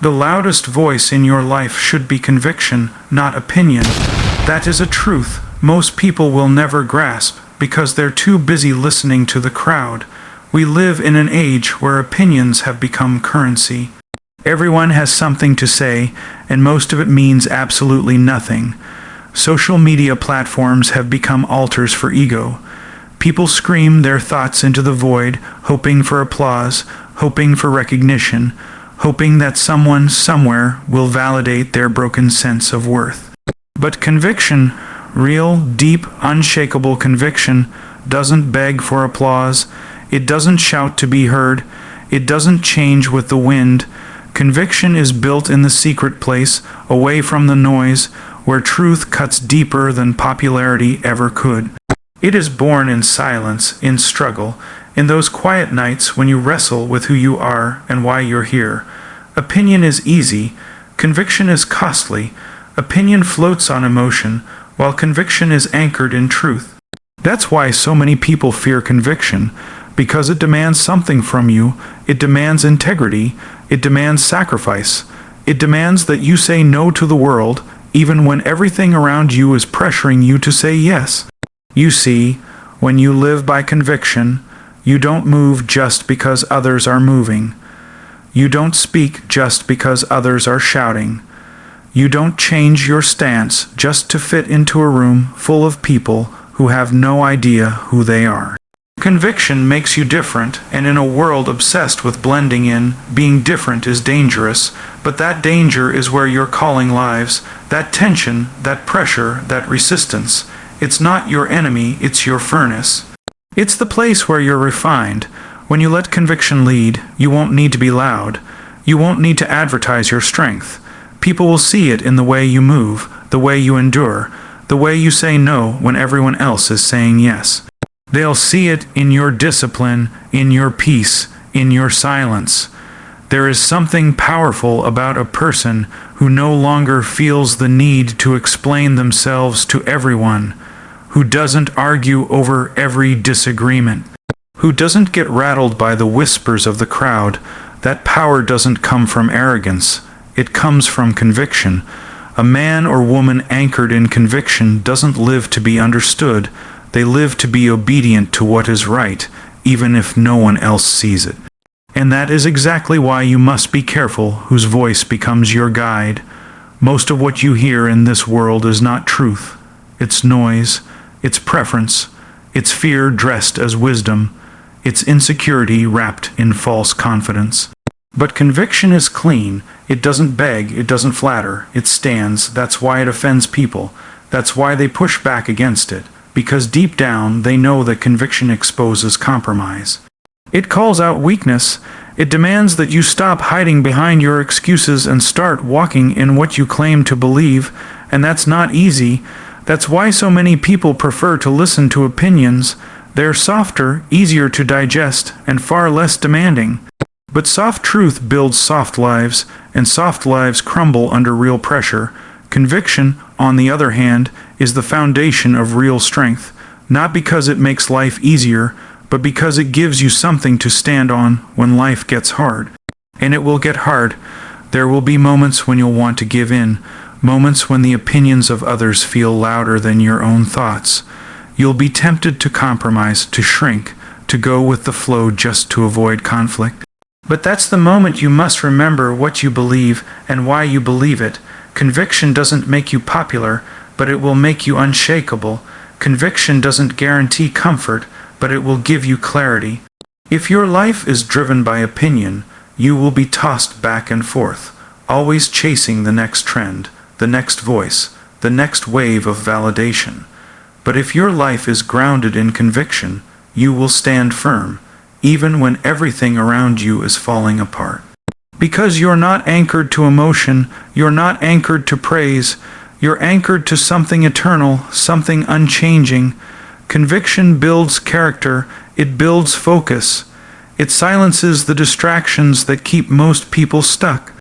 The loudest voice in your life should be conviction, not opinion. That is a truth most people will never grasp because they're too busy listening to the crowd. We live in an age where opinions have become currency. Everyone has something to say, and most of it means absolutely nothing. Social media platforms have become altars for ego. People scream their thoughts into the void, hoping for applause, hoping for recognition, hoping that someone somewhere will validate their broken sense of worth. But conviction, real, deep, unshakable conviction, doesn't beg for applause. It doesn't shout to be heard. It doesn't change with the wind. Conviction is built in the secret place, away from the noise, where truth cuts deeper than popularity ever could. It is born in silence, in struggle, in those quiet nights when you wrestle with who you are and why you're here. Opinion is easy. Conviction is costly. Opinion floats on emotion, while conviction is anchored in truth. That's why so many people fear conviction, because it demands something from you. It demands integrity. It demands sacrifice. It demands that you say no to the world, even when everything around you is pressuring you to say yes. You see, when you live by conviction, you don't move just because others are moving. You don't speak just because others are shouting. You don't change your stance just to fit into a room full of people who have no idea who they are. Conviction makes you different, and in a world obsessed with blending in, being different is dangerous, but that danger is where your calling lies, that tension, that pressure, that resistance. It's not your enemy, it's your furnace. It's the place where you're refined. When you let conviction lead, you won't need to be loud. You won't need to advertise your strength. People will see it in the way you move, the way you endure, the way you say no when everyone else is saying yes. They'll see it in your discipline, in your peace, in your silence. There is something powerful about a person who no longer feels the need to explain themselves to everyone, who doesn't argue over every disagreement, who doesn't get rattled by the whispers of the crowd. That power doesn't come from arrogance. It comes from conviction. A man or woman anchored in conviction doesn't live to be understood. They live to be obedient to what is right, even if no one else sees it. And that is exactly why you must be careful whose voice becomes your guide. Most of what you hear in this world is not truth. It's noise, it's preference, it's fear dressed as wisdom, it's insecurity wrapped in false confidence. But conviction is clean. It doesn't beg, it doesn't flatter, it stands. That's why it offends people. That's why they push back against it. Because deep down they know that conviction exposes compromise. It calls out weakness. It demands that you stop hiding behind your excuses and start walking in what you claim to believe, and that's not easy. That's why so many people prefer to listen to opinions. They're softer, easier to digest, and far less demanding. But soft truth builds soft lives, and soft lives crumble under real pressure. Conviction, on the other hand, is the foundation of real strength, not because it makes life easier, but because it gives you something to stand on when life gets hard. And it will get hard. There will be moments when you'll want to give in, moments when the opinions of others feel louder than your own thoughts. You'll be tempted to compromise, to shrink, to go with the flow just to avoid conflict. But that's the moment you must remember what you believe and why you believe it. Conviction doesn't make you popular, but it will make you unshakable. Conviction doesn't guarantee comfort, but it will give you clarity. If your life is driven by opinion, you will be tossed back and forth, always chasing the next trend, the next voice, the next wave of validation. But if your life is grounded in conviction, you will stand firm, even when everything around you is falling apart. Because you're not anchored to emotion, you're not anchored to praise, you're anchored to something eternal, something unchanging. Conviction builds character, it builds focus. It silences the distractions that keep most people stuck.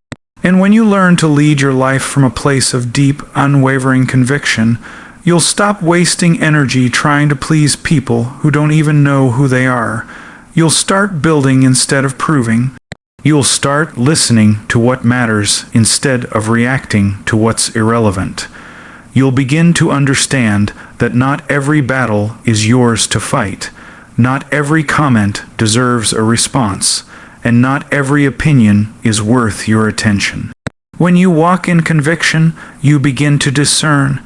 And when you learn to lead your life from a place of deep, unwavering conviction, you'll stop wasting energy trying to please people who don't even know who they are. You'll start building instead of proving. You'll start listening to what matters instead of reacting to what's irrelevant. You'll begin to understand that not every battle is yours to fight, not every comment deserves a response, and not every opinion is worth your attention. When you walk in conviction, you begin to discern.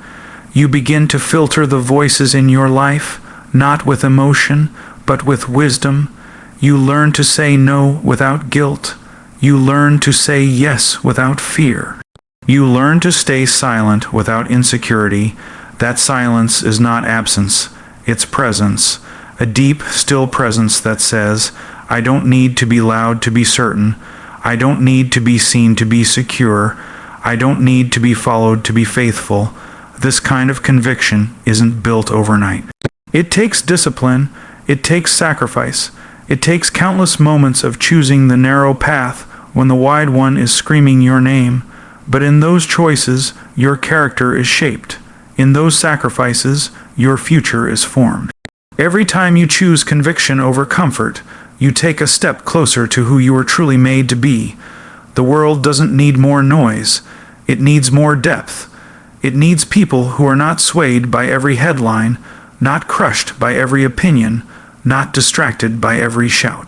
You begin to filter the voices in your life, not with emotion, but with wisdom. You learn to say no without guilt. You learn to say yes without fear. You learn to stay silent without insecurity. That silence is not absence, it's presence. A deep, still presence that says, I don't need to be loud to be certain. I don't need to be seen to be secure. I don't need to be followed to be faithful. This kind of conviction isn't built overnight. It takes discipline. It takes sacrifice. It takes countless moments of choosing the narrow path when the wide one is screaming your name. But in those choices, your character is shaped. In those sacrifices, your future is formed. Every time you choose conviction over comfort, you take a step closer to who you are truly made to be. The world doesn't need more noise. It needs more depth. It needs people who are not swayed by every headline, not crushed by every opinion, not distracted by every shout.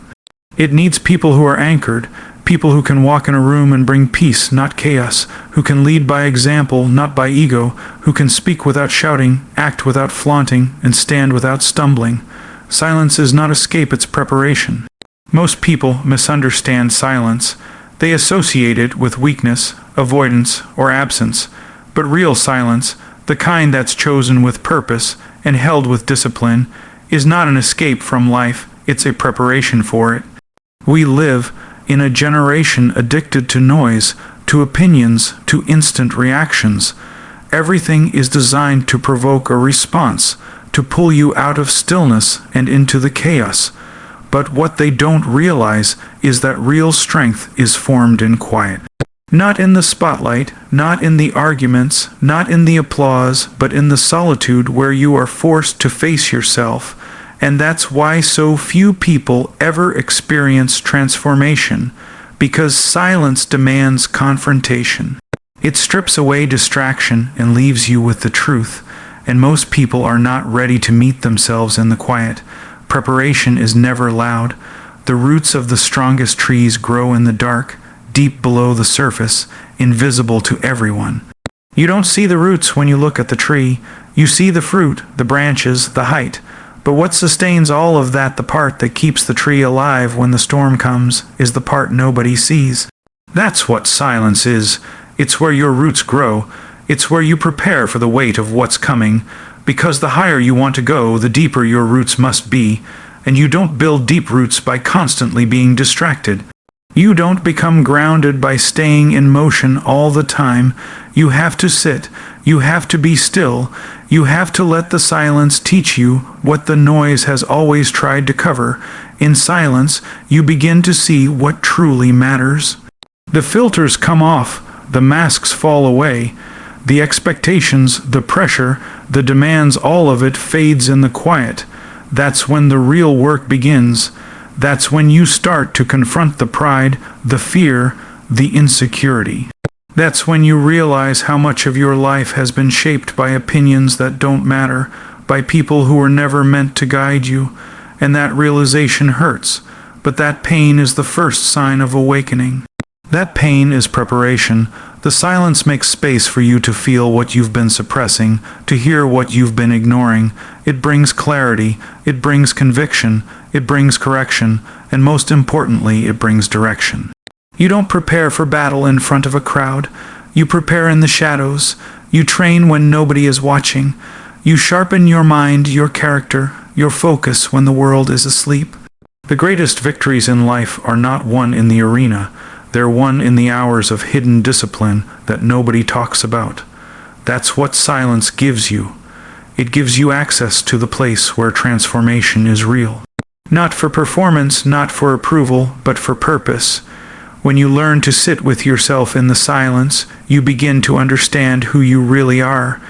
It needs people who are anchored, people who can walk in a room and bring peace, not chaos, who can lead by example, not by ego, who can speak without shouting, act without flaunting, and stand without stumbling. Silence is not escape, it's preparation. Most people misunderstand silence. They associate it with weakness, avoidance, or absence. But real silence, the kind that's chosen with purpose and held with discipline, is not an escape from life, it's a preparation for it. We live in a generation addicted to noise, to opinions, to instant reactions. Everything is designed to provoke a response, to pull you out of stillness and into the chaos. But what they don't realize is that real strength is formed in quiet. Not in the spotlight, not in the arguments, not in the applause, but in the solitude where you are forced to face yourself. And that's why so few people ever experience transformation, because silence demands confrontation. It strips away distraction and leaves you with the truth, and most people are not ready to meet themselves in the quiet. Preparation is never loud. The roots of the strongest trees grow in the dark, deep below the surface, invisible to everyone. You don't see the roots when you look at the tree. You see the fruit, the branches, the height. But what sustains all of that, the part that keeps the tree alive when the storm comes, is the part nobody sees. That's what silence is. It's where your roots grow. It's where you prepare for the weight of what's coming. Because the higher you want to go, the deeper your roots must be. And you don't build deep roots by constantly being distracted. You don't become grounded by staying in motion all the time. You have to sit. You have to be still. You have to let the silence teach you what the noise has always tried to cover. In silence, you begin to see what truly matters. The filters come off. The masks fall away. The expectations, the pressure, the demands, all of it fades in the quiet. That's when the real work begins. That's when you start to confront the pride, the fear, the insecurity. That's when you realize how much of your life has been shaped by opinions that don't matter, by people who were never meant to guide you, and that realization hurts, but that pain is the first sign of awakening. That pain is preparation. The silence makes space for you to feel what you've been suppressing, to hear what you've been ignoring. It brings clarity, it brings conviction, it brings correction, and most importantly, it brings direction. You don't prepare for battle in front of a crowd. You prepare in the shadows. You train when nobody is watching. You sharpen your mind, your character, your focus when the world is asleep. The greatest victories in life are not won in the arena. They're won in the hours of hidden discipline that nobody talks about. That's what silence gives you. It gives you access to the place where transformation is real. Not for performance, not for approval, but for purpose. When you learn to sit with yourself in the silence, you begin to understand who you really are,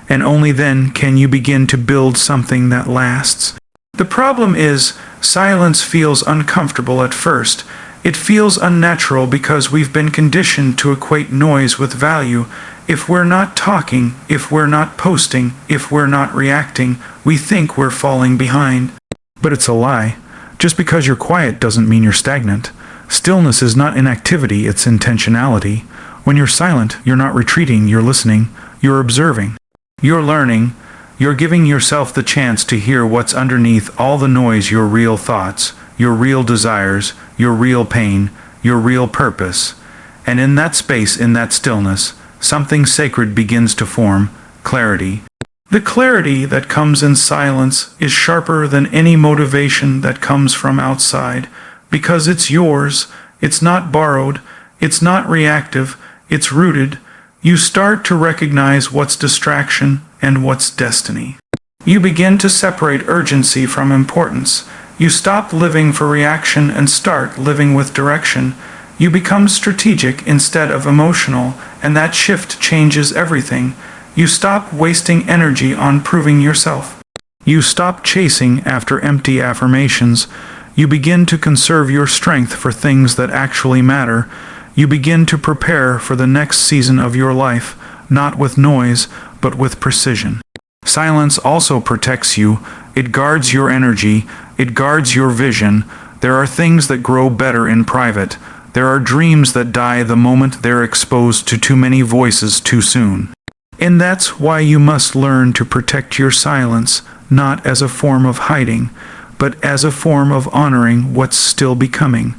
and only then can you begin to build something that lasts. The problem is, silence feels uncomfortable at first. It feels unnatural because we've been conditioned to equate noise with value. If we're not talking, if we're not posting, if we're not reacting, we think we're falling behind. But it's a lie. Just because you're quiet doesn't mean you're stagnant. Stillness is not inactivity, it's intentionality. When you're silent, you're not retreating, you're listening, you're observing, you're learning, you're giving yourself the chance to hear what's underneath all the noise, your real thoughts, your real desires, your real pain, your real purpose. And in that space, in that stillness, something sacred begins to form, clarity. The clarity that comes in silence is sharper than any motivation that comes from outside, because it's yours, it's not borrowed, it's not reactive, it's rooted. You start to recognize what's distraction and what's destiny. You begin to separate urgency from importance. You stop living for reaction and start living with direction. You become strategic instead of emotional, and that shift changes everything. You stop wasting energy on proving yourself. You stop chasing after empty affirmations. You begin to conserve your strength for things that actually matter. You begin to prepare for the next season of your life, not with noise, but with precision. Silence also protects you. It guards your energy. It guards your vision. There are things that grow better in private. There are dreams that die the moment they're exposed to too many voices too soon. And that's why you must learn to protect your silence, not as a form of hiding, but as a form of honoring what's still becoming.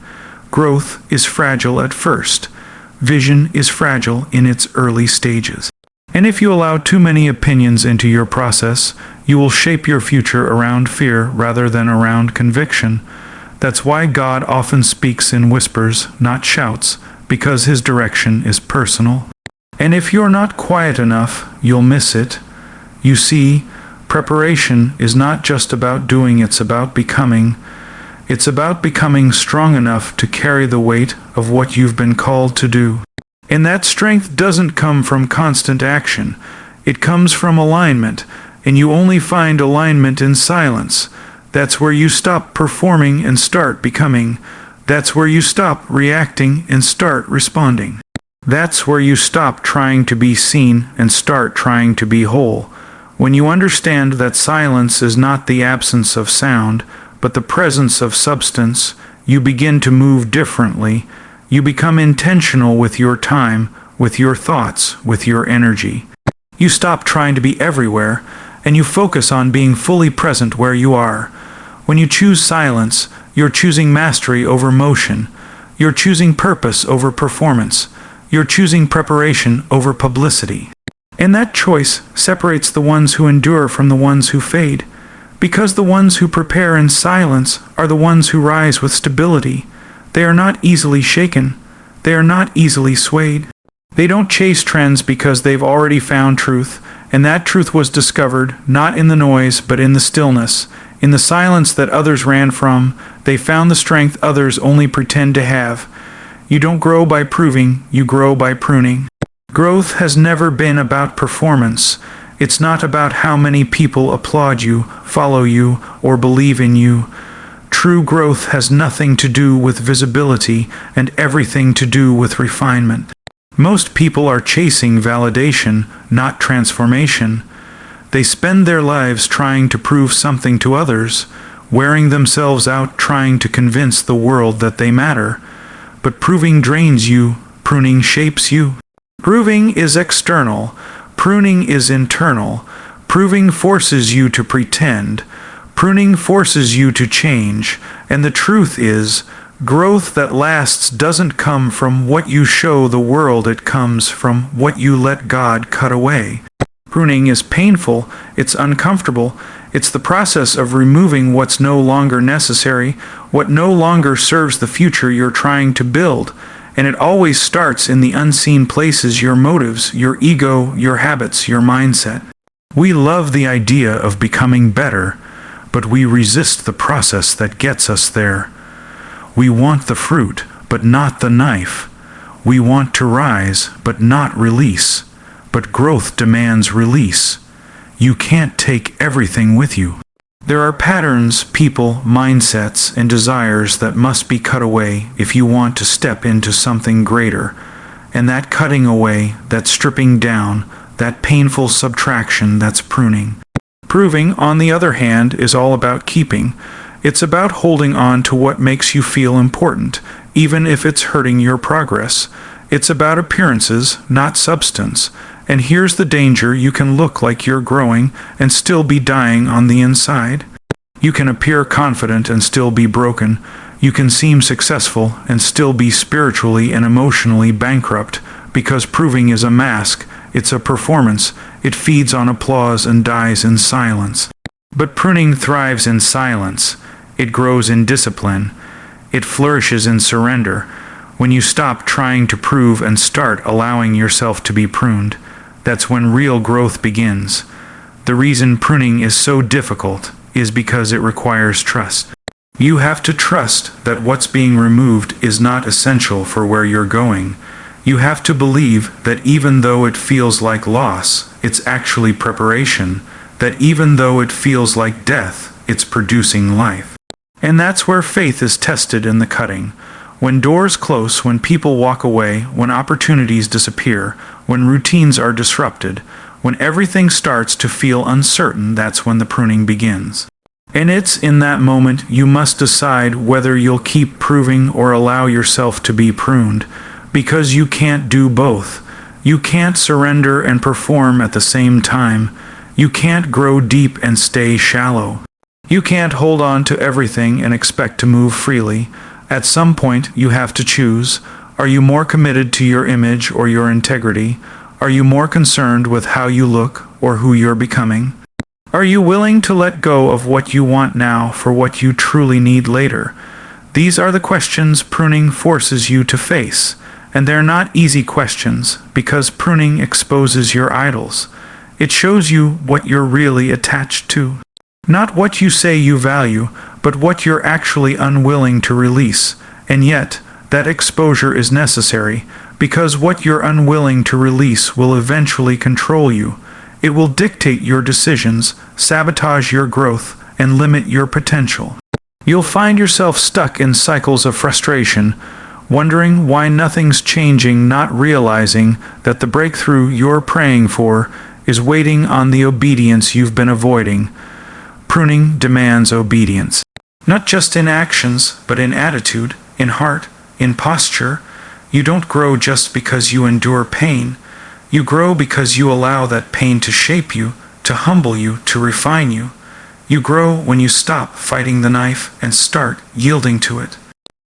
Growth is fragile at first. Vision is fragile in its early stages. And if you allow too many opinions into your process, you will shape your future around fear rather than around conviction. That's why God often speaks in whispers, not shouts, because his direction is personal. And if you're not quiet enough, you'll miss it. You see, preparation is not just about doing, it's about becoming. It's about becoming strong enough to carry the weight of what you've been called to do. And that strength doesn't come from constant action. It comes from alignment, and you only find alignment in silence. That's where you stop performing and start becoming. That's where you stop reacting and start responding. That's where you stop trying to be seen and start trying to be whole. When you understand that silence is not the absence of sound, but the presence of substance, you begin to move differently. You become intentional with your time, with your thoughts, with your energy. You stop trying to be everywhere, and you focus on being fully present where you are. When you choose silence, you're choosing mastery over motion. You're choosing purpose over performance. You're choosing preparation over publicity. And that choice separates the ones who endure from the ones who fade, because the ones who prepare in silence are the ones who rise with stability. They are not easily shaken. They are not easily swayed. They don't chase trends because they've already found truth, and that truth was discovered not in the noise but in the stillness. In the silence that others ran from, they found the strength others only pretend to have. You don't grow by proving, you grow by pruning. Growth has never been about performance. It's not about how many people applaud you, follow you, or believe in you. True growth has nothing to do with visibility and everything to do with refinement. Most people are chasing validation, not transformation. They spend their lives trying to prove something to others, wearing themselves out trying to convince the world that they matter. But proving drains you, pruning shapes you. Proving is external, pruning is internal. Proving forces you to pretend. Pruning forces you to change, and the truth is, growth that lasts doesn't come from what you show the world, it comes from what you let God cut away. Pruning is painful, it's uncomfortable, it's the process of removing what's no longer necessary, what no longer serves the future you're trying to build, and it always starts in the unseen places, your motives, your ego, your habits, your mindset. We love the idea of becoming better, but we resist the process that gets us there. We want the fruit, but not the knife. We want to rise, but not release. But growth demands release. You can't take everything with you. There are patterns, people, mindsets, and desires that must be cut away if you want to step into something greater. And that cutting away, that stripping down, that painful subtraction, that's pruning. Proving, on the other hand, is all about keeping. It's about holding on to what makes you feel important, even if it's hurting your progress. It's about appearances, not substance. And here's the danger: you can look like you're growing and still be dying on the inside. You can appear confident and still be broken. You can seem successful and still be spiritually and emotionally bankrupt, because proving is a mask, it's a performance, it feeds on applause and dies in silence. But pruning thrives in silence. It grows in discipline. It flourishes in surrender. When you stop trying to prove and start allowing yourself to be pruned, that's when real growth begins. The reason pruning is so difficult is because it requires trust. You have to trust that what's being removed is not essential for where you're going. You have to believe that even though it feels like loss, it's actually preparation. That even though it feels like death, it's producing life. And that's where faith is tested in the cutting. When doors close, when people walk away, when opportunities disappear, when routines are disrupted, when everything starts to feel uncertain, that's when the pruning begins. And it's in that moment you must decide whether you'll keep proving or allow yourself to be pruned, because you can't do both. You can't surrender and perform at the same time. You can't grow deep and stay shallow. You can't hold on to everything and expect to move freely. At some point, you have to choose. Are you more committed to your image or your integrity? Are you more concerned with how you look or who you're becoming? Are you willing to let go of what you want now for what you truly need later? These are the questions pruning forces you to face. And they're not easy questions, because pruning exposes your idols. It shows you what you're really attached to. Not what you say you value, but what you're actually unwilling to release. And yet, that exposure is necessary, because what you're unwilling to release will eventually control you. It will dictate your decisions, sabotage your growth, and limit your potential. You'll find yourself stuck in cycles of frustration, wondering why nothing's changing, not realizing that the breakthrough you're praying for is waiting on the obedience you've been avoiding. Pruning demands obedience. Not just in actions, but in attitude, in heart, in posture. You don't grow just because you endure pain. You grow because you allow that pain to shape you, to humble you, to refine you. You grow when you stop fighting the knife and start yielding to it.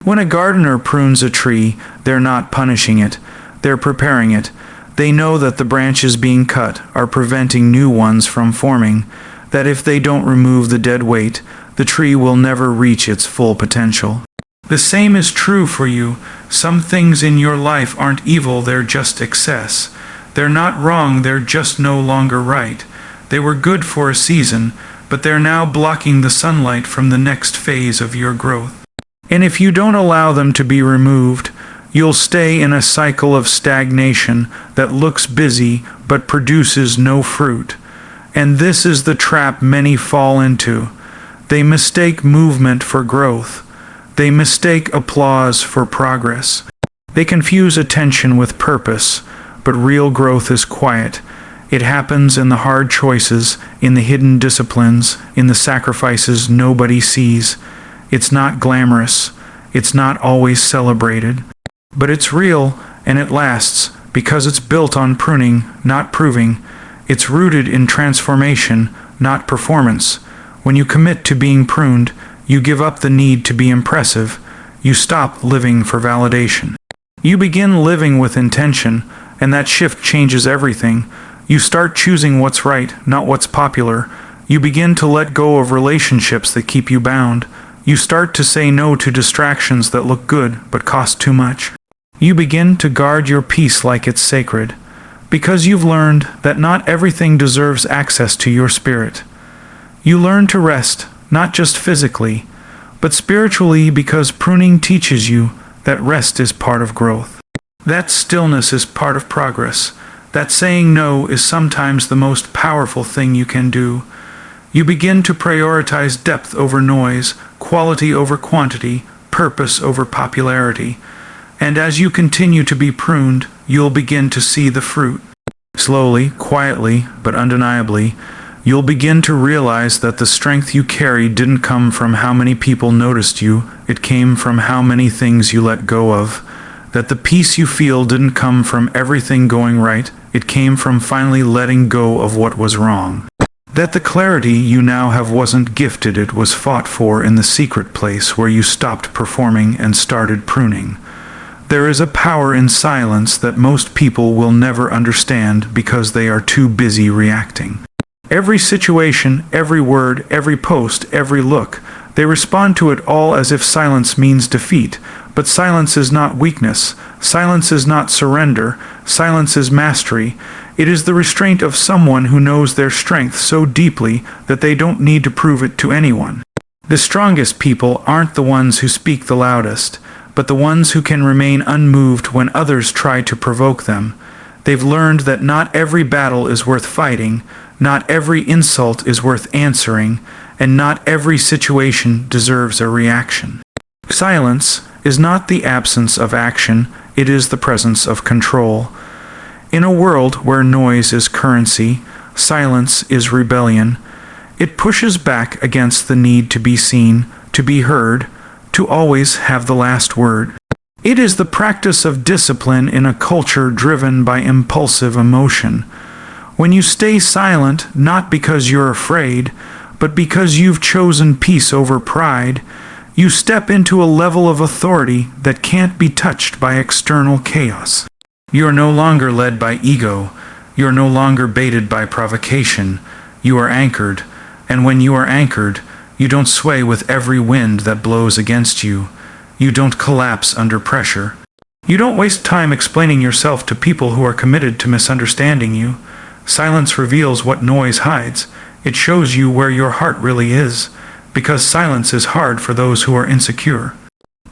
When a gardener prunes a tree, they're not punishing it, they're preparing it. They know that the branches being cut are preventing new ones from forming, that if they don't remove the dead weight, the tree will never reach its full potential. The same is true for you. Some things in your life aren't evil, they're just excess. They're not wrong, they're just no longer right. They were good for a season, but they're now blocking the sunlight from the next phase of your growth. And if you don't allow them to be removed, you'll stay in a cycle of stagnation that looks busy but produces no fruit. And this is the trap many fall into. They mistake movement for growth. They mistake applause for progress. They confuse attention with purpose, but real growth is quiet. It happens in the hard choices, in the hidden disciplines, in the sacrifices nobody sees. It's not glamorous. It's not always celebrated. But it's real, and it lasts, because it's built on pruning, not proving. It's rooted in transformation, not performance. When you commit to being pruned, you give up the need to be impressive. You stop living for validation. You begin living with intention, and that shift changes everything. You start choosing what's right, not what's popular. You begin to let go of relationships that keep you bound. You start to say no to distractions that look good but cost too much. You begin to guard your peace like it's sacred, because you've learned that not everything deserves access to your spirit. You learn to rest, not just physically, but spiritually, because pruning teaches you that rest is part of growth. That stillness is part of progress. That saying no is sometimes the most powerful thing you can do. You begin to prioritize depth over noise, quality over quantity, purpose over popularity. And as you continue to be pruned, you'll begin to see the fruit. Slowly, quietly, but undeniably, you'll begin to realize that the strength you carried didn't come from how many people noticed you, it came from how many things you let go of. That the peace you feel didn't come from everything going right, it came from finally letting go of what was wrong. That the clarity you now have wasn't gifted, it was fought for in the secret place where you stopped performing and started pruning. There is a power in silence that most people will never understand because they are too busy reacting. Every situation, every word, every post, every look, they respond to it all as if silence means defeat. But silence is not weakness. Silence is not surrender. Silence is mastery. It is the restraint of someone who knows their strength so deeply that they don't need to prove it to anyone. The strongest people aren't the ones who speak the loudest, but the ones who can remain unmoved when others try to provoke them. They've learned that not every battle is worth fighting, not every insult is worth answering, and not every situation deserves a reaction. Silence is not the absence of action, it is the presence of control. In a world where noise is currency, silence is rebellion. It pushes back against the need to be seen, to be heard, to always have the last word. It is the practice of discipline in a culture driven by impulsive emotion. When you stay silent, not because you're afraid, but because you've chosen peace over pride, you step into a level of authority that can't be touched by external chaos. You are no longer led by ego. You are no longer baited by provocation. You are anchored, and when you are anchored, you don't sway with every wind that blows against you. You don't collapse under pressure. You don't waste time explaining yourself to people who are committed to misunderstanding you. Silence reveals what noise hides. It shows you where your heart really is, because silence is hard for those who are insecure.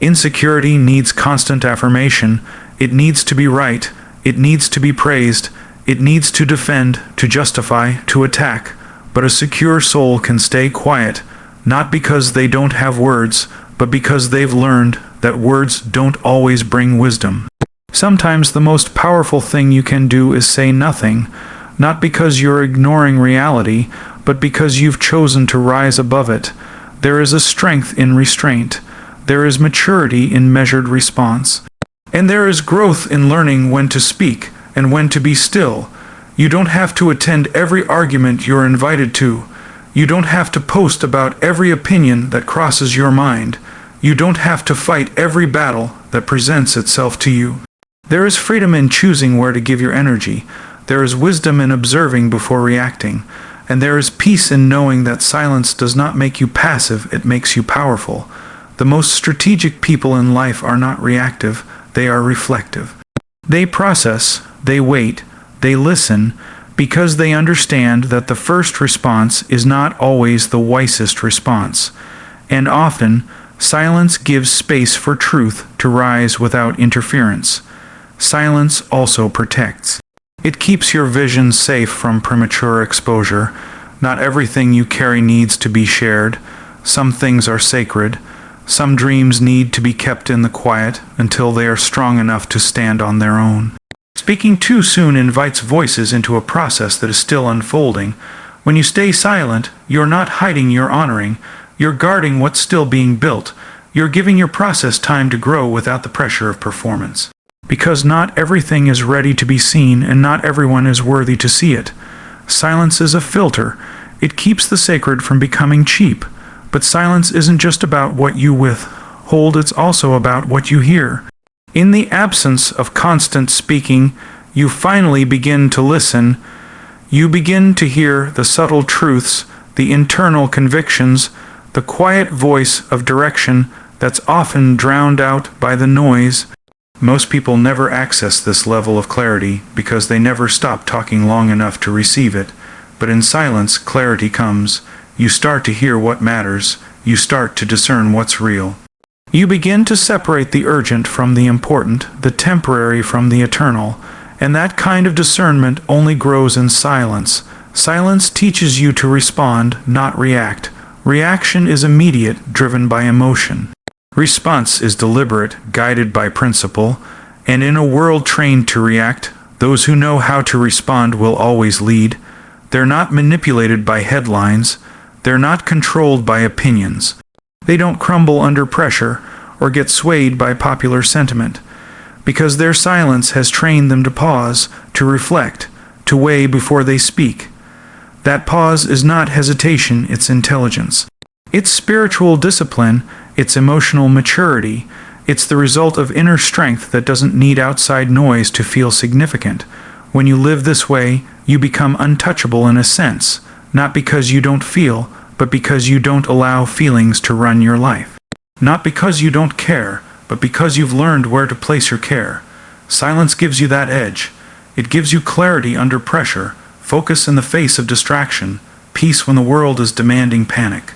Insecurity needs constant affirmation. It needs to be right. It needs to be praised. It needs to defend, to justify, to attack. But a secure soul can stay quiet, not because they don't have words, but because they've learned that words don't always bring wisdom. Sometimes the most powerful thing you can do is say nothing, not because you're ignoring reality, but because you've chosen to rise above it. There is a strength in restraint. There is maturity in measured response. And there is growth in learning when to speak and when to be still. You don't have to attend every argument you're invited to. You don't have to post about every opinion that crosses your mind. You don't have to fight every battle that presents itself to you. There is freedom in choosing where to give your energy. There is wisdom in observing before reacting. And there is peace in knowing that silence does not make you passive, it makes you powerful. The most strategic people in life are not reactive, they are reflective. They process, they wait, they listen, because they understand that the first response is not always the wisest response. And often, silence gives space for truth to rise without interference. Silence also protects. It keeps your vision safe from premature exposure. Not everything you carry needs to be shared. Some things are sacred. Some dreams need to be kept in the quiet until they are strong enough to stand on their own. Speaking too soon invites voices into a process that is still unfolding. When you stay silent, you're not hiding, you're honoring. You're guarding what's still being built. You're giving your process time to grow without the pressure of performance. Because not everything is ready to be seen and not everyone is worthy to see it. Silence is a filter. It keeps the sacred from becoming cheap. But silence isn't just about what you withhold, it's also about what you hear. In the absence of constant speaking, you finally begin to listen. You begin to hear the subtle truths, the internal convictions, the quiet voice of direction that's often drowned out by the noise. Most people never access this level of clarity because they never stop talking long enough to receive it. But in silence, clarity comes. You start to hear what matters. You start to discern what's real. You begin to separate the urgent from the important, the temporary from the eternal. And that kind of discernment only grows in silence. Silence teaches you to respond, not react. Reaction is immediate, driven by emotion. Response is deliberate, guided by principle. And in a world trained to react, those who know how to respond will always lead. They're not manipulated by headlines. They're not controlled by opinions. They don't crumble under pressure or get swayed by popular sentiment, because their silence has trained them to pause, to reflect, to weigh before they speak. That pause is not hesitation, it's intelligence. It's spiritual discipline, it's emotional maturity. It's the result of inner strength that doesn't need outside noise to feel significant. When you live this way, you become untouchable in a sense, not because you don't feel, but because you don't allow feelings to run your life. Not because you don't care, but because you've learned where to place your care. Silence gives you that edge. It gives you clarity under pressure, focus in the face of distraction, peace when the world is demanding panic.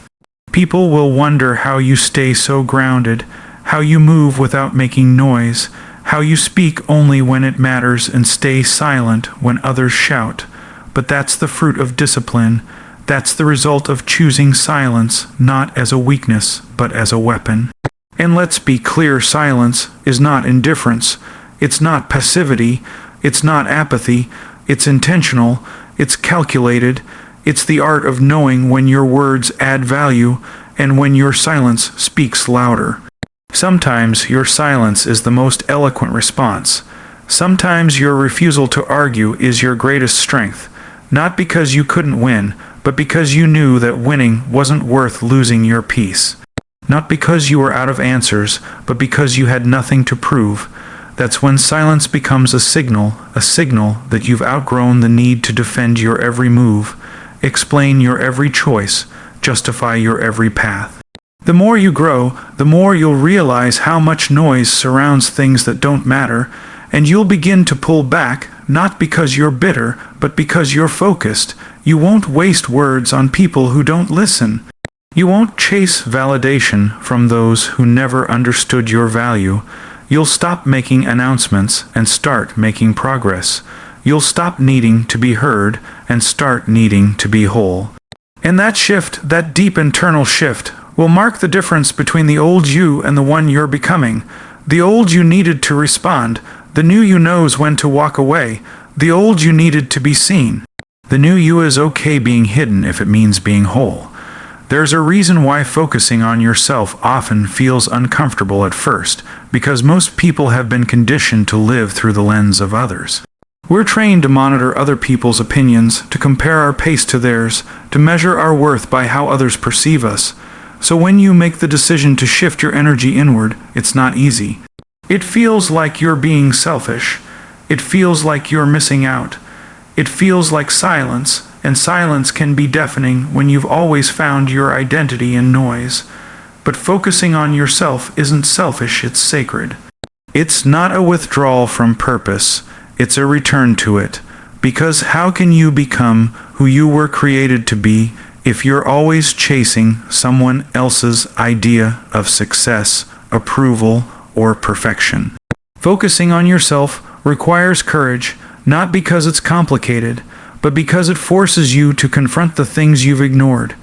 People will wonder how you stay so grounded, how you move without making noise, how you speak only when it matters and stay silent when others shout. But that's the fruit of discipline. That's the result of choosing silence, not as a weakness, but as a weapon. And let's be clear, silence is not indifference. It's not passivity. It's not apathy. It's intentional. It's calculated. It's the art of knowing when your words add value and when your silence speaks louder. Sometimes your silence is the most eloquent response. Sometimes your refusal to argue is your greatest strength, not because you couldn't win, but because you knew that winning wasn't worth losing your peace. Not because you were out of answers, but because you had nothing to prove. That's when silence becomes a signal that you've outgrown the need to defend your every move, explain your every choice, justify your every path. The more you grow, the more you'll realize how much noise surrounds things that don't matter, and you'll begin to pull back, not because you're bitter, but because you're focused. You won't waste words on people who don't listen. You won't chase validation from those who never understood your value. You'll stop making announcements and start making progress. You'll stop needing to be heard and start needing to be whole. And that shift, that deep internal shift, will mark the difference between the old you and the one you're becoming. The old you needed to respond. The new you knows when to walk away. The old you needed to be seen. The new you is okay being hidden if it means being whole. There's a reason why focusing on yourself often feels uncomfortable at first, because most people have been conditioned to live through the lens of others. We're trained to monitor other people's opinions, to compare our pace to theirs, to measure our worth by how others perceive us. So when you make the decision to shift your energy inward, it's not easy. It feels like you're being selfish. It feels like you're missing out. It feels like silence, and silence can be deafening when you've always found your identity in noise. But focusing on yourself isn't selfish, it's sacred. It's not a withdrawal from purpose, it's a return to it. Because how can you become who you were created to be if you're always chasing someone else's idea of success, approval, or perfection? Focusing on yourself requires courage, not because it's complicated, but because it forces you to confront the things you've ignored.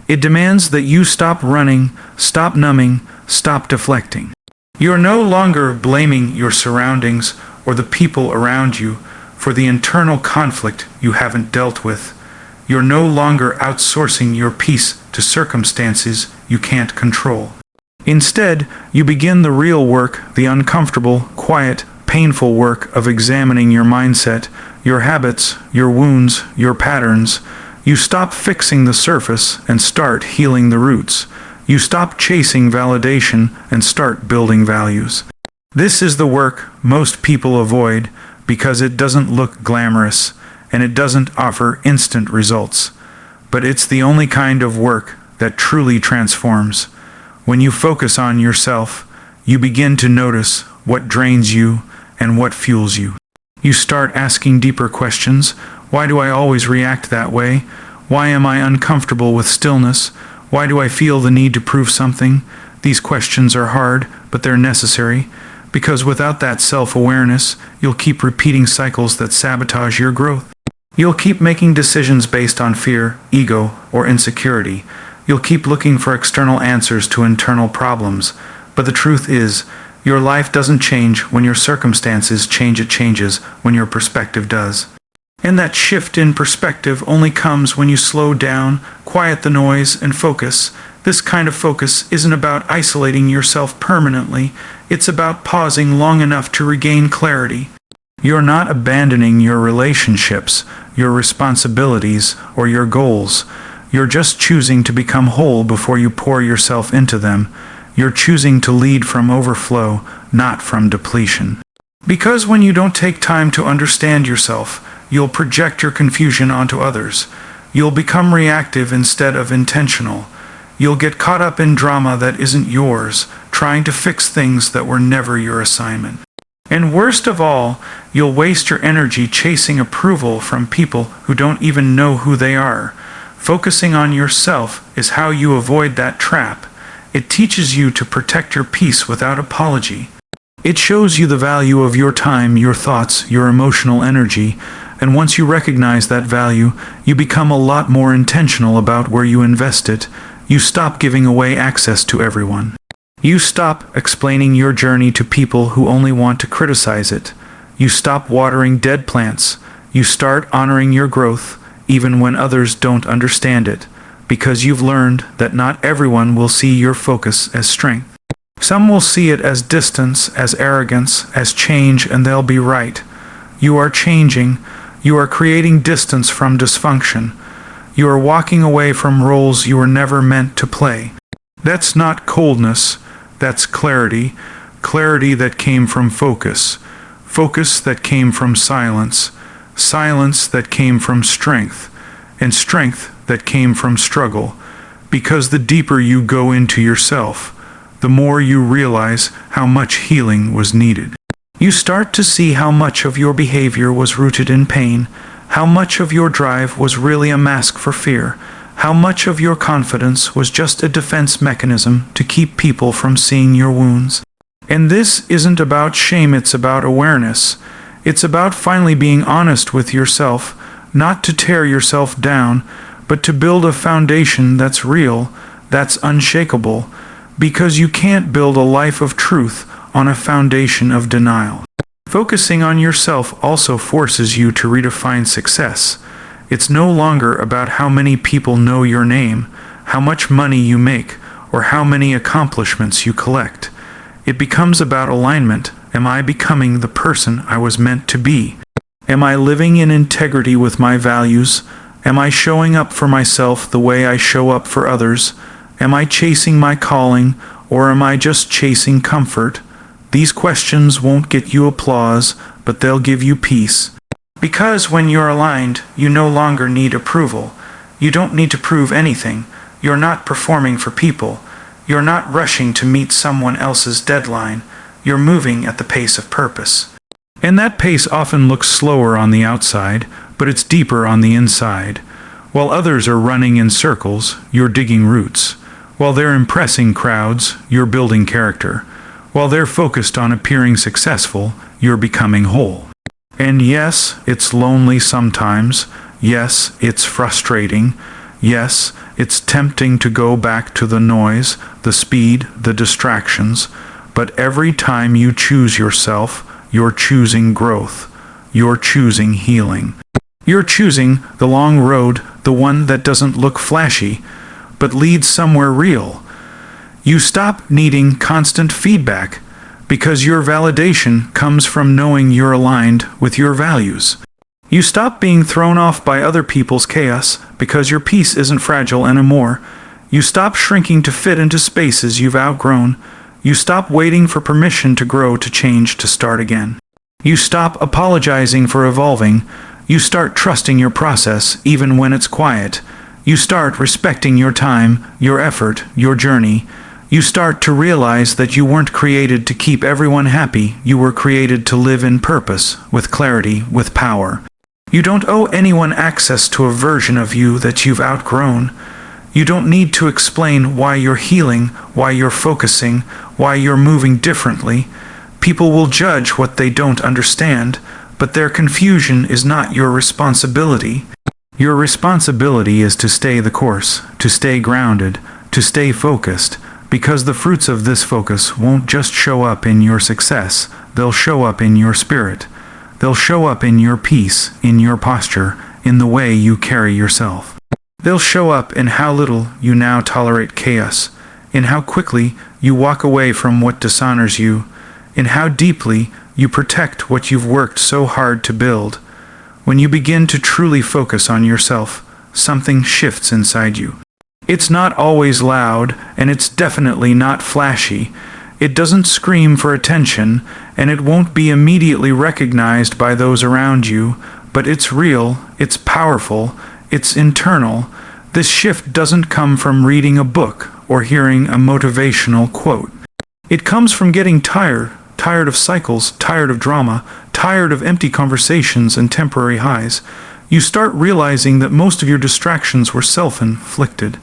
It demands that you stop running, stop numbing, stop deflecting. You're no longer blaming your surroundings or the people around you for the internal conflict you haven't dealt with. You're no longer outsourcing your peace to circumstances you can't control. Instead, you begin the real work, the uncomfortable, quiet, painful work of examining your mindset, your habits, your wounds, your patterns. You stop fixing the surface and start healing the roots. You stop chasing validation and start building values. This is the work most people avoid because it doesn't look glamorous and it doesn't offer instant results. But it's the only kind of work that truly transforms. When you focus on yourself, you begin to notice what drains you and what fuels you. You start asking deeper questions. Why do I always react that way? Why am I uncomfortable with stillness? Why do I feel the need to prove something? These questions are hard, but they're necessary, because without that self-awareness, you'll keep repeating cycles that sabotage your growth. You'll keep making decisions based on fear, ego, or insecurity. You'll keep looking for external answers to internal problems. But the truth is, your life doesn't change when your circumstances change, it changes when your perspective does. And that shift in perspective only comes when you slow down, quiet the noise, and focus. This kind of focus isn't about isolating yourself permanently, it's about pausing long enough to regain clarity. You're not abandoning your relationships, your responsibilities, or your goals. You're just choosing to become whole before you pour yourself into them. You're choosing to lead from overflow, not from depletion. Because when you don't take time to understand yourself, you'll project your confusion onto others. You'll become reactive instead of intentional. You'll get caught up in drama that isn't yours, trying to fix things that were never your assignment. And worst of all, you'll waste your energy chasing approval from people who don't even know who they are. Focusing on yourself is how you avoid that trap. It teaches you to protect your peace without apology. It shows you the value of your time, your thoughts, your emotional energy, and once you recognize that value, you become a lot more intentional about where you invest it. You stop giving away access to everyone. You stop explaining your journey to people who only want to criticize it. You stop watering dead plants. You start honoring your growth, even when others don't understand it, because you've learned that not everyone will see your focus as strength. Some will see it as distance, as arrogance, as change, and they'll be right. You are changing. You are creating distance from dysfunction. You are walking away from roles you were never meant to play. That's not coldness, that's clarity. Clarity that came from focus. Focus that came from silence. Silence that came from strength. And strength that came from struggle. Because the deeper you go into yourself, the more you realize how much healing was needed. You start to see how much of your behavior was rooted in pain, how much of your drive was really a mask for fear, how much of your confidence was just a defense mechanism to keep people from seeing your wounds. And this isn't about shame, it's about awareness. It's about finally being honest with yourself, not to tear yourself down, but to build a foundation that's real, that's unshakable, because you can't build a life of truth on a foundation of denial. Focusing on yourself also forces you to redefine success. It's no longer about how many people know your name, how much money you make, or how many accomplishments you collect. It becomes about alignment. Am I becoming the person I was meant to be? Am I living in integrity with my values? Am I showing up for myself the way I show up for others? Am I chasing my calling, or am I just chasing comfort? These questions won't get you applause, but they'll give you peace. Because when you're aligned, you no longer need approval. You don't need to prove anything. You're not performing for people. You're not rushing to meet someone else's deadline. You're moving at the pace of purpose. And that pace often looks slower on the outside, but it's deeper on the inside. While others are running in circles, you're digging roots. While they're impressing crowds, you're building character. While they're focused on appearing successful, you're becoming whole. And yes, it's lonely sometimes. Yes, it's frustrating. Yes, it's tempting to go back to the noise, the speed, the distractions. But every time you choose yourself, you're choosing growth. You're choosing healing. You're choosing the long road, the one that doesn't look flashy, but leads somewhere real. You stop needing constant feedback because your validation comes from knowing you're aligned with your values. You stop being thrown off by other people's chaos because your peace isn't fragile anymore. You stop shrinking to fit into spaces you've outgrown. You stop waiting for permission to grow, to change, to start again. You stop apologizing for evolving. You start trusting your process even when it's quiet. You start respecting your time, your effort, your journey. You start to realize that you weren't created to keep everyone happy. You were created to live in purpose, with clarity, with power. You don't owe anyone access to a version of you that you've outgrown. You don't need to explain why you're healing, why you're focusing, why you're moving differently. People will judge what they don't understand, but their confusion is not your responsibility. Your responsibility is to stay the course, to stay grounded, to stay focused, because the fruits of this focus won't just show up in your success, they'll show up in your spirit. They'll show up in your peace, in your posture, in the way you carry yourself. They'll show up in how little you now tolerate chaos, in how quickly you walk away from what dishonors you, in how deeply you protect what you've worked so hard to build. When you begin to truly focus on yourself, something shifts inside you. It's not always loud, and it's definitely not flashy. It doesn't scream for attention, and it won't be immediately recognized by those around you, but it's real, it's powerful, it's internal. This shift doesn't come from reading a book or hearing a motivational quote. It comes from getting tired of cycles, tired of drama, tired of empty conversations and temporary highs. You start realizing that most of your distractions were self-inflicted.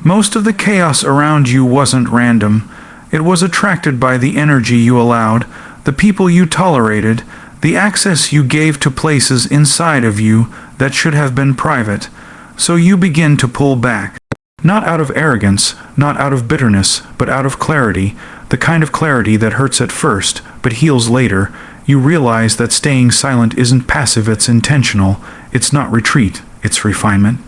Most of the chaos around you wasn't random. It was attracted by the energy you allowed, the people you tolerated, the access you gave to places inside of you that should have been private. So you begin to pull back. Not out of arrogance, not out of bitterness, but out of clarity, the kind of clarity that hurts at first, but heals later. You realize that staying silent isn't passive, it's intentional. It's not retreat, it's refinement.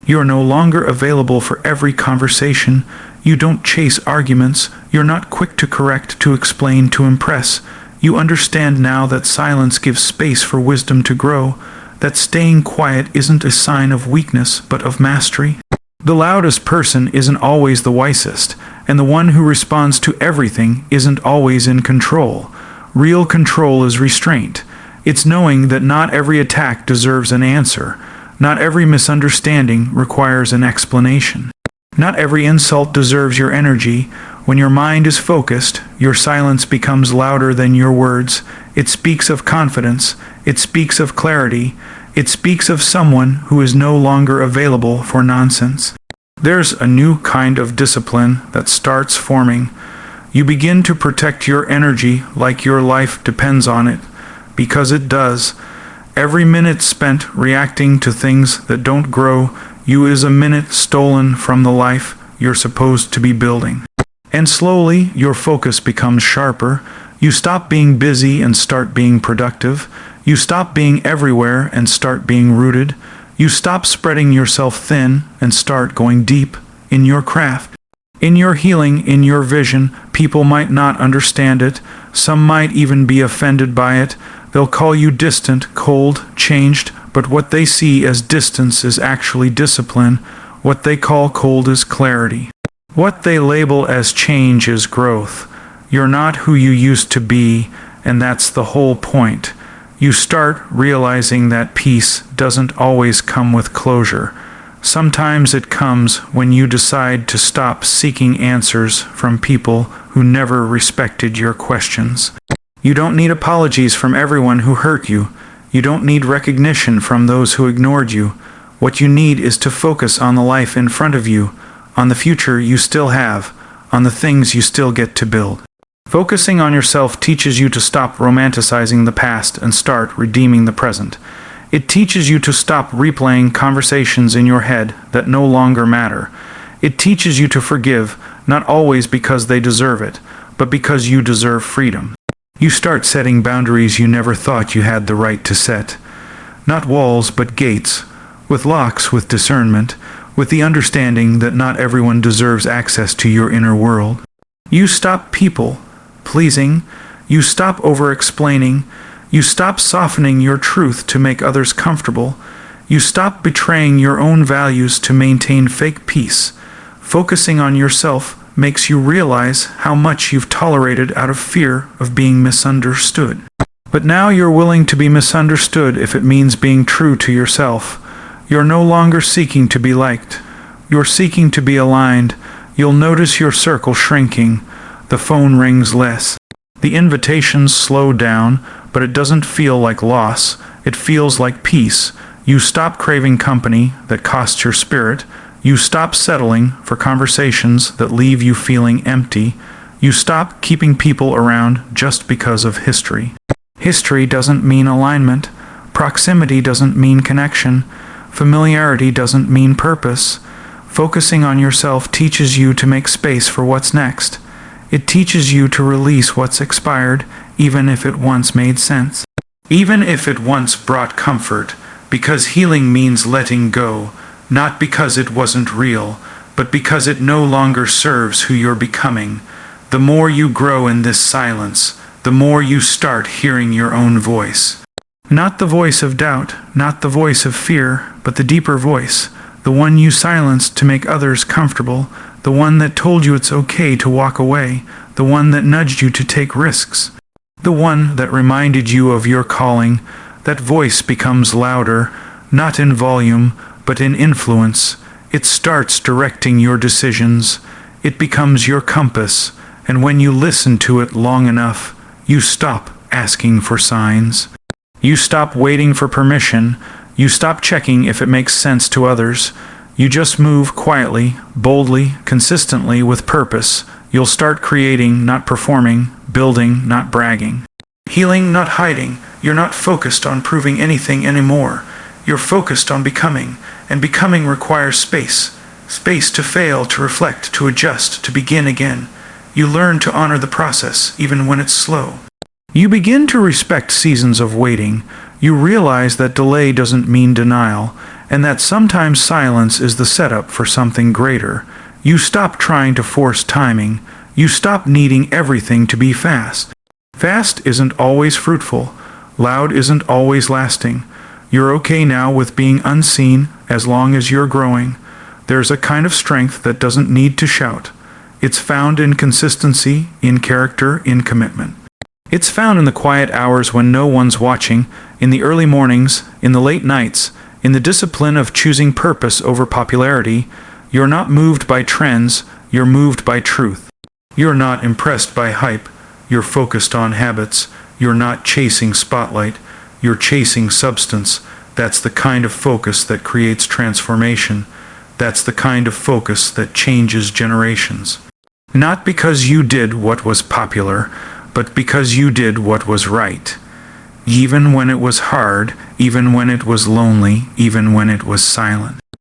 You're no longer available for every conversation. You don't chase arguments. You're not quick to correct, to explain, to impress. You understand now that silence gives space for wisdom to grow, that staying quiet isn't a sign of weakness, but of mastery. The loudest person isn't always the wisest, and the one who responds to everything isn't always in control. Real control is restraint. It's knowing that not every attack deserves an answer. Not every misunderstanding requires an explanation. Not every insult deserves your energy. When your mind is focused, your silence becomes louder than your words. It speaks of confidence. It speaks of clarity. It speaks of someone who is no longer available for nonsense. There's a new kind of discipline that starts forming. You begin to protect your energy like your life depends on it, because it does. Every minute spent reacting to things that don't grow you is a minute stolen from the life you're supposed to be building. And slowly, your focus becomes sharper. You stop being busy and start being productive. You stop being everywhere and start being rooted. You stop spreading yourself thin and start going deep in your craft. In your healing, in your vision. People might not understand it. Some might even be offended by it. They'll call you distant, cold, changed, but what they see as distance is actually discipline. What they call cold is clarity. What they label as change is growth. You're not who you used to be, and that's the whole point. You start realizing that peace doesn't always come with closure. Sometimes it comes when you decide to stop seeking answers from people who never respected your questions. You don't need apologies from everyone who hurt you. You don't need recognition from those who ignored you. What you need is to focus on the life in front of you, on the future you still have, on the things you still get to build. Focusing on yourself teaches you to stop romanticizing the past and start redeeming the present. It teaches you to stop replaying conversations in your head that no longer matter. It teaches you to forgive, not always because they deserve it, but because you deserve freedom. You start setting boundaries you never thought you had the right to set. Not walls, but gates, with locks, with discernment, with the understanding that not everyone deserves access to your inner world. You stop people-pleasing. You stop over-explaining. You stop softening your truth to make others comfortable. You stop betraying your own values to maintain fake peace. Focusing on yourself makes you realize how much you've tolerated out of fear of being misunderstood. But now you're willing to be misunderstood if it means being true to yourself. You're no longer seeking to be liked. You're seeking to be aligned. You'll notice your circle shrinking. The phone rings less. The invitations slow down, but it doesn't feel like loss. It feels like peace. You stop craving company that costs your spirit. You stop settling for conversations that leave you feeling empty. You stop keeping people around just because of history. History doesn't mean alignment. Proximity doesn't mean connection. Familiarity doesn't mean purpose. Focusing on yourself teaches you to make space for what's next. It teaches you to release what's expired, even if it once made sense. Even if it once brought comfort, because healing means letting go, not because it wasn't real, but because it no longer serves who you're becoming. The more you grow in this silence, the more you start hearing your own voice. Not the voice of doubt, not the voice of fear, but the deeper voice, the one you silenced to make others comfortable, the one that told you it's okay to walk away, the one that nudged you to take risks, the one that reminded you of your calling. That voice becomes louder, not in volume, but in influence. It starts directing your decisions. It becomes your compass, and when you listen to it long enough, you stop asking for signs. You stop waiting for permission. You stop checking if it makes sense to others. You just move quietly, boldly, consistently, with purpose. You'll start creating, not performing, building, not bragging. Healing, not hiding. You're not focused on proving anything anymore. You're focused on becoming, and becoming requires space. Space to fail, to reflect, to adjust, to begin again. You learn to honor the process, even when it's slow. You begin to respect seasons of waiting. You realize that delay doesn't mean denial, and that sometimes silence is the setup for something greater. You stop trying to force timing. You stop needing everything to be fast. Fast isn't always fruitful. Loud isn't always lasting. You're okay now with being unseen as long as you're growing. There's a kind of strength that doesn't need to shout. It's found in consistency, in character, in commitment. It's found in the quiet hours when no one's watching, in the early mornings, in the late nights, in the discipline of choosing purpose over popularity. You're not moved by trends, you're moved by truth. You're not impressed by hype, you're focused on habits. You're not chasing spotlight, you're chasing substance. That's the kind of focus that creates transformation. That's the kind of focus that changes generations. Not because you did what was popular, but because you did what was right. Even when it was hard, even when it was lonely, even when it was silent.